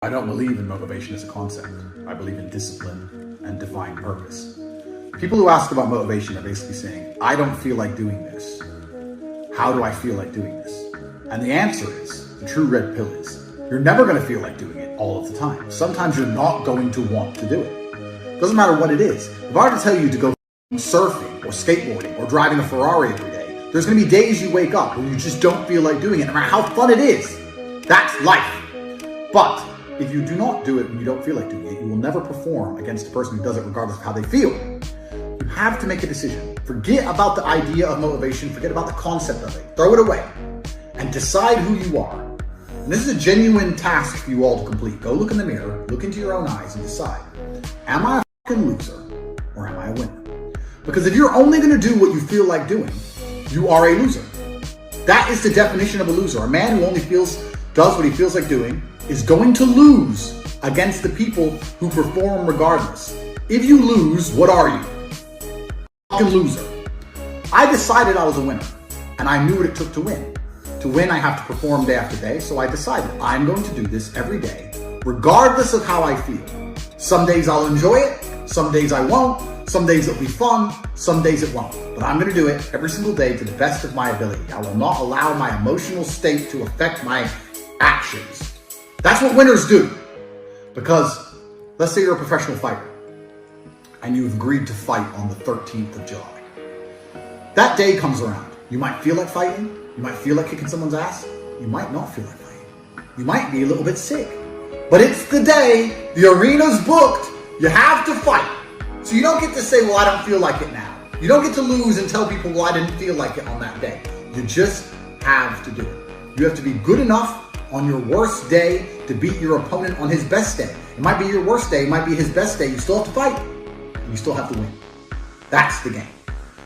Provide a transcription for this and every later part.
I don't believe in motivation as a concept. I believe in discipline and defined purpose. People who ask about motivation are basically saying, I don't feel like doing this. How do I feel like doing this? And the answer is, the true red pill is, you're never going to feel like doing it all of the time. Sometimes you're not going to want to do it. Doesn't matter what it is. If I were to tell you to go surfing or skateboarding or driving a Ferrari every day, there's going to be days you wake up where you just don't feel like doing it, no matter how fun it is. That's life. But if you do not do it when you don't feel like doing it, you will never perform against a person who does it regardless of how they feel. You have to make a decision. Forget about the idea of motivation. Forget about the concept of it. Throw it away and decide who you are. And this is a genuine task for you all to complete. Go look in the mirror, look into your own eyes and decide, am I a fucking loser or am I a winner? Because if you're only going to do what you feel like doing, you are a loser. That is the definition of a loser. A man who only does what he feels like doing is going to lose against the people who perform regardless. If you lose, what are you? A loser. I decided I was a winner, and I knew what it took to win. To win, I have to perform day after day, so I decided I'm going to do this every day, regardless of how I feel. Some days I'll enjoy it, some days I won't, some days it'll be fun, some days it won't. But I'm going to do it every single day to the best of my ability. I will not allow my emotional state to affect my actions. That's what winners do. Because let's say you're a professional fighter and you've agreed to fight on the 13th of July. That day comes around. You might feel like fighting. You might feel like kicking someone's ass. You might not feel like fighting. You might be a little bit sick. But it's the day. The arena's booked. You have to fight. So you don't get to say, well, I don't feel like it now. You don't get to lose and tell people, well, I didn't feel like it on that day. You just have to do it. You have to be good enough on your worst day to beat your opponent on his best day. It might be your worst day, it might be his best day. You still have to fight, and you still have to win. That's the game.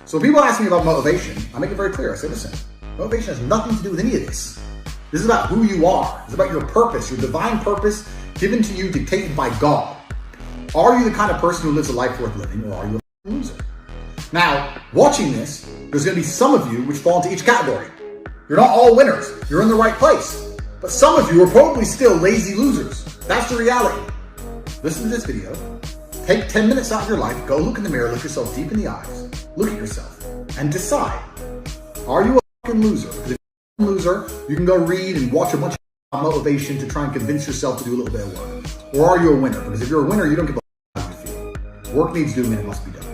So when people ask me about motivation, I make it very clear. I say, listen, motivation has nothing to do with any of this. This is about who you are. It's about your purpose, your divine purpose given to you, dictated by God. Are you the kind of person who lives a life worth living, or are you a loser? Now, watching this, there's going to be some of you which fall into each category. You're not all winners. You're in the right place. But some of you are probably still lazy losers. That's the reality. Listen to this video. Take 10 minutes out of your life. Go look in the mirror. Look yourself deep in the eyes. Look at yourself and decide, are you a fucking loser? Because if you're a loser, you can go read and watch a bunch of motivation to try and convince yourself to do a little bit of work. Or are you a winner? Because if you're a winner, you don't give a fuck how you feel. Work needs doing and it must be done.